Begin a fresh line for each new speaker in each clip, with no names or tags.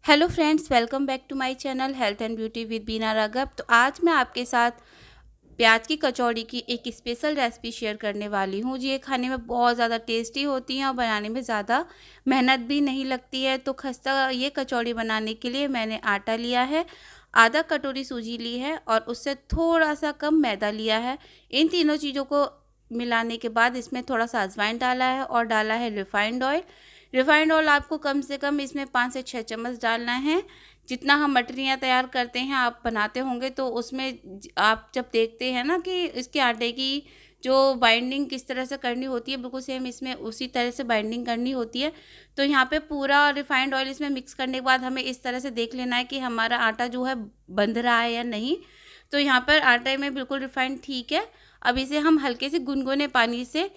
Hello friends, welcome back to my channel health and beauty with Bina Raghav. तो आज मैं आपके साथ प्याज की कचौड़ी की एक स्पेशल रेसिपी शेयर करने वाली हूँ। जी, ये खाने में बहुत ज़्यादा टेस्टी होती हैं और बनाने में ज़्यादा मेहनत भी नहीं लगती है। तो खस्ता ये कचौड़ी बनाने के लिए मैंने आटा लिया है, आधा कटोरी सूजी ली है और उससे थोड़ा सा कम मैदा लिया है। इन तीनों चीज़ों को मिलाने के बाद इसमें थोड़ा सा अजवाइन डाला है और डाला है रिफाइंड ऑयल। रिफाइंड ऑयल आपको कम से कम इसमें 5 से 6 चम्मच डालना है। जितना हम मठरियाँ तैयार करते हैं, आप बनाते होंगे तो उसमें आप जब देखते हैं ना कि इसके आटे की जो बाइंडिंग किस तरह से करनी होती है, बिल्कुल सेम इसमें उसी तरह से बाइंडिंग करनी होती है। तो यहाँ पे पूरा रिफाइंड ऑयल इसमें मिक्स करने के बाद हमें इस तरह से देख लेना है कि हमारा आटा जो है बंध रहा है या नहीं। तो यहाँ पर आटे में बिल्कुल रिफाइंड ठीक है। अब इसे हम हल्के से गुनगुने पानी से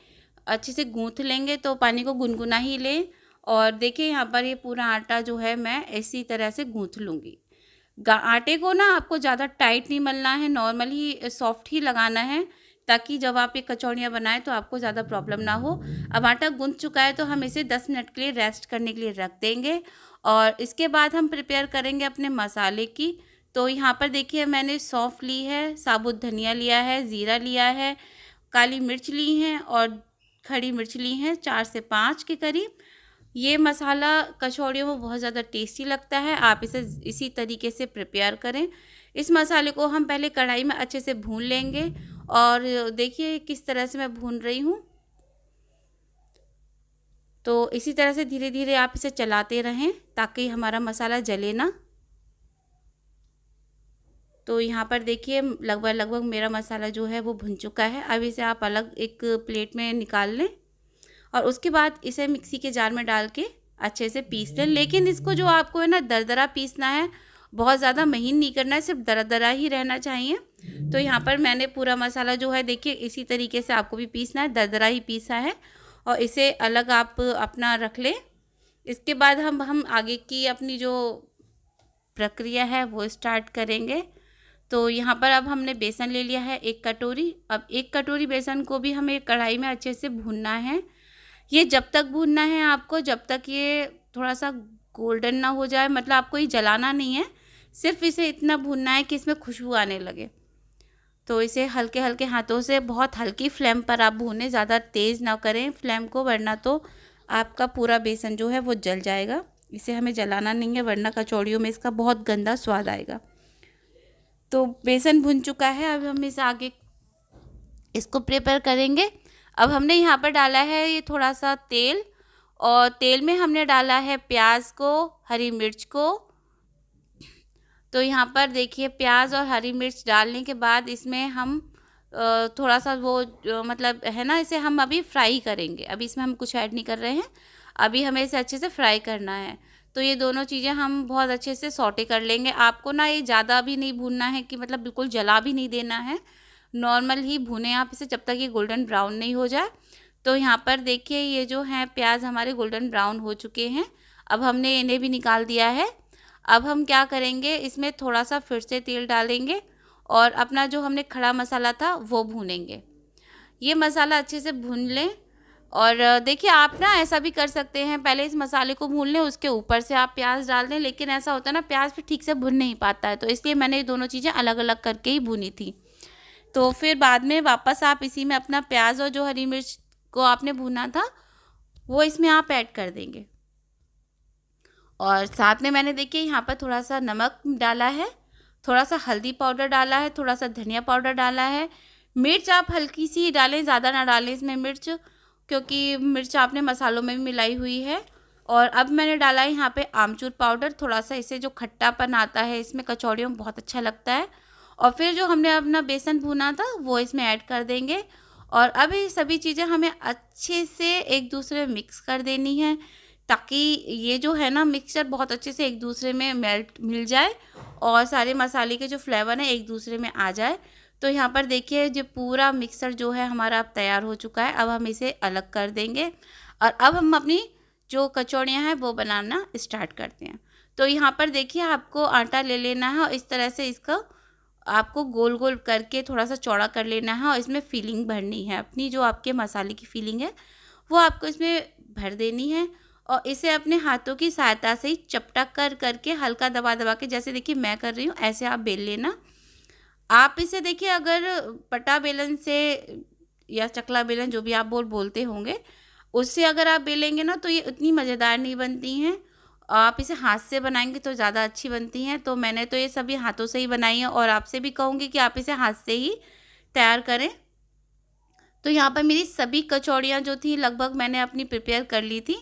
अच्छे से गूँथ लेंगे, तो पानी को गुनगुना ही लें। और देखिए यहाँ पर ये पूरा आटा जो है मैं इसी तरह से गूँथ लूँगी। आटे को ना आपको ज़्यादा टाइट नहीं मलना है, नॉर्मल ही सॉफ्ट ही लगाना है, ताकि जब आप ये कचौड़ियाँ बनाएं तो आपको ज़्यादा प्रॉब्लम ना हो। अब आटा गूँथ चुका है तो हम इसे 10 मिनट के लिए रेस्ट करने के लिए रख देंगे और इसके बाद हम प्रिपेयर करेंगे अपने मसाले की। तो यहाँ पर देखिए मैंने सौंफ ली है, साबुत धनिया लिया है, ज़ीरा लिया है, काली मिर्च ली हैं और खड़ी मिर्च ली हैं 4 से 5 के करीब। ये मसाला कचौड़ियों में बहुत ज़्यादा टेस्टी लगता है, आप इसे इसी तरीके से प्रिपेयर करें। इस मसाले को हम पहले कढ़ाई में अच्छे से भून लेंगे और देखिए किस तरह से मैं भून रही हूँ। तो इसी तरह से धीरे धीरे आप इसे चलाते रहें ताकि हमारा मसाला जले ना। तो यहाँ पर देखिए लगभग लगभग मेरा मसाला जो है वो भुन चुका है। अब इसे आप अलग एक प्लेट में निकाल लें और उसके बाद इसे मिक्सी के जार में डाल के अच्छे से पीस लें। लेकिन इसको जो आपको है ना दरदरा पीसना है, बहुत ज़्यादा महीन नहीं करना है, सिर्फ दरदरा ही रहना चाहिए। तो यहाँ पर मैंने पूरा मसाला जो है देखिए इसी तरीके से आपको भी पीसना है, दरदरा ही पीसा है और इसे अलग आप अपना रख लें। इसके बाद हम आगे की अपनी जो प्रक्रिया है वो स्टार्ट करेंगे। तो यहाँ पर अब हमने बेसन ले लिया है 1 कटोरी। अब 1 कटोरी बेसन को भी हमें कढ़ाई में अच्छे से भूनना है। ये जब तक भूनना है आपको जब तक ये थोड़ा सा गोल्डन ना हो जाए, मतलब आपको ये जलाना नहीं है, सिर्फ इसे इतना भूनना है कि इसमें खुशबू आने लगे। तो इसे हल्के हल्के हाथों से बहुत हल्की फ्लेम पर आप भूनें, ज़्यादा तेज़ ना करें फ्लेम को, वरना तो आपका पूरा बेसन जो है वो जल जाएगा। इसे हमें जलाना नहीं है वरना कचौड़ियों में इसका बहुत गंदा स्वाद आएगा। तो बेसन भुन चुका है, अब हम इस आगे इसको प्रिपेयर करेंगे। अब हमने यहाँ पर डाला है ये थोड़ा सा तेल और तेल में हमने डाला है प्याज को, हरी मिर्च को। तो यहाँ पर देखिए प्याज और हरी मिर्च डालने के बाद इसमें हम थोड़ा सा वो मतलब है ना, इसे हम अभी फ्राई करेंगे। अभी इसमें हम कुछ ऐड नहीं कर रहे हैं, अभी हमें इसे अच्छे से फ्राई करना है। तो ये दोनों चीज़ें हम बहुत अच्छे से सौटे कर लेंगे। आपको ना ये ज़्यादा भी नहीं भूनना है कि मतलब बिल्कुल जला भी नहीं देना है, नॉर्मल ही भूनें आप इसे जब तक ये गोल्डन ब्राउन नहीं हो जाए। तो यहाँ पर देखिए ये जो हैं प्याज हमारे गोल्डन ब्राउन हो चुके हैं। अब हमने इन्हें भी निकाल दिया है। अब हम क्या करेंगे, इसमें थोड़ा सा फिर से तेल डालेंगे और अपना जो हमने खड़ा मसाला था वो भूनेंगे। ये मसाला अच्छे से भून लें और देखिए आप ना ऐसा भी कर सकते हैं, पहले इस मसाले को भून लें, उसके ऊपर से आप प्याज डाल दें। लेकिन ऐसा होता है ना प्याज फिर ठीक से भुन नहीं पाता है, तो इसलिए मैंने ये दोनों चीज़ें अलग अलग करके ही भुनी थी। तो फिर बाद में वापस आप इसी में अपना प्याज और जो हरी मिर्च को आपने भुना था वो इसमें आप ऐड कर देंगे। और साथ में मैंने देखिए यहाँ पर थोड़ा सा नमक डाला है, थोड़ा सा हल्दी पाउडर डाला है, थोड़ा सा धनिया पाउडर डाला है। मिर्च आप हल्की सी डालें, ज़्यादा ना डालें इसमें मिर्च, क्योंकि मिर्च आपने मसालों में भी मिलाई हुई है। और अब मैंने डाला है यहाँ पे आमचूर पाउडर, थोड़ा सा इससे जो खट्टापन आता है इसमें कचौड़ियों में बहुत अच्छा लगता है। और फिर जो हमने अपना बेसन भुना था वो इसमें ऐड कर देंगे और अब ये सभी चीज़ें हमें अच्छे से एक दूसरे में मिक्स कर देनी है, ताकि ये जो है ना मिक्सचर बहुत अच्छे से एक दूसरे में मिल जाए और सारे मसाले के जो फ्लेवर हैं एक दूसरे में आ जाए। तो यहाँ पर देखिए जो पूरा मिक्सचर जो है हमारा अब तैयार हो चुका है। अब हम इसे अलग कर देंगे और अब हम अपनी जो कचौड़ियाँ हैं वो बनाना स्टार्ट करते हैं। तो यहाँ पर देखिए आपको आटा ले लेना है और इस तरह से इसका आपको गोल गोल करके थोड़ा सा चौड़ा कर लेना है और इसमें फिलिंग भरनी है, अपनी जो आपके मसाले की फिलिंग है वो आपको इसमें भर देनी है। और इसे अपने हाथों की सहायता से ही चपटा कर करके हल्का दबा दबा के, जैसे देखिए मैं कर रही हूँ, ऐसे आप बेल लेना। आप इसे देखिए अगर पटा बेलन से या चकला बेलन, जो भी आप बोलते होंगे, उससे अगर आप बेलेंगे ना तो ये उतनी मज़ेदार नहीं बनती हैं। आप इसे हाथ से बनाएंगे तो ज़्यादा अच्छी बनती हैं। तो मैंने तो ये सभी हाथों से ही बनाई है और आपसे भी कहूँगी कि आप इसे हाथ से ही तैयार करें। तो यहाँ पर मेरी सभी कचौड़ियाँ जो थी लगभग मैंने अपनी प्रिपेयर कर ली थी।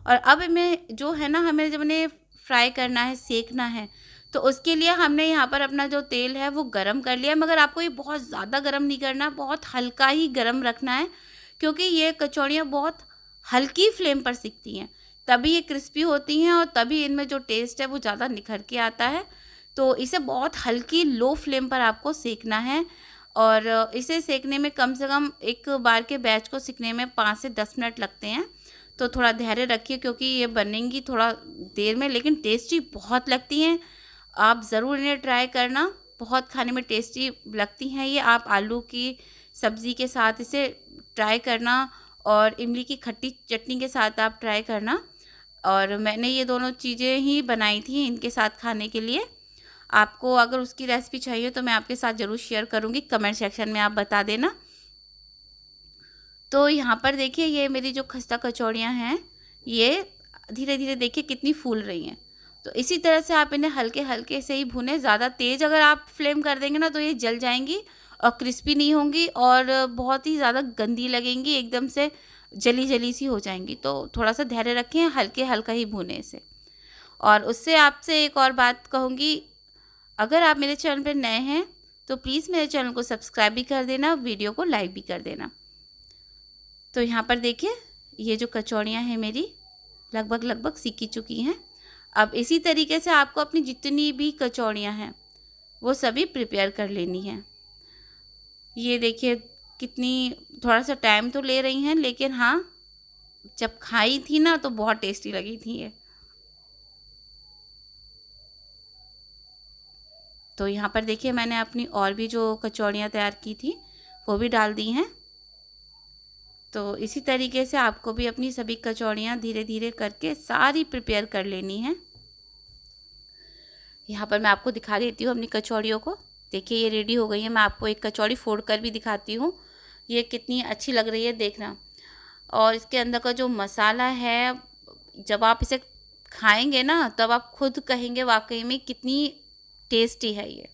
और अब मैं जो है ना, हमें जब उन्हें फ्राई करना है, सेकना है, तो उसके लिए हमने यहाँ पर अपना जो तेल है वो गरम कर लिया। मगर आपको ये बहुत ज़्यादा गरम नहीं करना, बहुत हल्का ही गरम रखना है, क्योंकि ये कचौड़ियाँ बहुत हल्की फ्लेम पर सिकती हैं, तभी ये क्रिस्पी होती हैं और तभी इनमें जो टेस्ट है वो ज़्यादा निखर के आता है। तो इसे बहुत हल्की लो फ्लेम पर आपको सेकना है। और इसे सेकने में कम से कम एक बार के बैच को सिकने में 5 से 10 मिनट लगते हैं। तो थोड़ा धैर्य रखिए, क्योंकि ये बनेंगी थोड़ा देर में, लेकिन टेस्टी बहुत लगती हैं। आप ज़रूर इन्हें ट्राई करना, बहुत खाने में टेस्टी लगती हैं ये। आप आलू की सब्ज़ी के साथ इसे ट्राई करना और इमली की खट्टी चटनी के साथ आप ट्राई करना। और मैंने ये दोनों चीज़ें ही बनाई थी इनके साथ खाने के लिए। आपको अगर उसकी रेसिपी चाहिए तो मैं आपके साथ ज़रूर शेयर करूँगी, कमेंट सेक्शन में आप बता देना। तो यहाँ पर देखिए ये मेरी जो खस्ता कचौड़ियाँ हैं, ये धीरे धीरे देखिए कितनी फूल रही हैं। तो इसी तरह से आप इन्हें हल्के हल्के से ही भुनें। ज़्यादा तेज़ अगर आप फ्लेम कर देंगे ना तो ये जल जाएंगी और क्रिस्पी नहीं होंगी और बहुत ही ज़्यादा गंदी लगेंगी, एकदम से जली जली सी हो जाएंगी। तो थोड़ा सा धैर्य रखें, हल्के हल्का ही भुनें इसे। और उससे आपसे एक और बात कहूँगी, अगर आप मेरे चैनल पर नए हैं तो प्लीज़ मेरे चैनल को सब्सक्राइब भी कर देना, वीडियो को लाइक भी कर देना। तो यहाँ पर देखिए ये जो कचौड़ियाँ हैं मेरी लगभग लगभग सीखी चुकी हैं। अब इसी तरीके से आपको अपनी जितनी भी कचौड़ियाँ हैं वो सभी प्रिपेयर कर लेनी है। ये देखिए कितनी, थोड़ा सा टाइम तो ले रही हैं, लेकिन हाँ जब खाई थी ना तो बहुत टेस्टी लगी थी ये। तो यहाँ पर देखिए मैंने अपनी और भी जो कचौड़ियाँ तैयार की थी वो भी डाल दी हैं। तो इसी तरीके से आपको भी अपनी सभी कचौड़ियाँ धीरे धीरे करके सारी प्रिपेयर कर लेनी है। यहाँ पर मैं आपको दिखा देती हूँ अपनी कचौड़ियों को। देखिए ये रेडी हो गई है। मैं आपको एक कचौड़ी फोड़ कर भी दिखाती हूँ, ये कितनी अच्छी लग रही है देखना। और इसके अंदर का जो मसाला है, जब आप इसे खाएंगे ना तब आप खुद कहेंगे वाकई में कितनी टेस्टी है ये।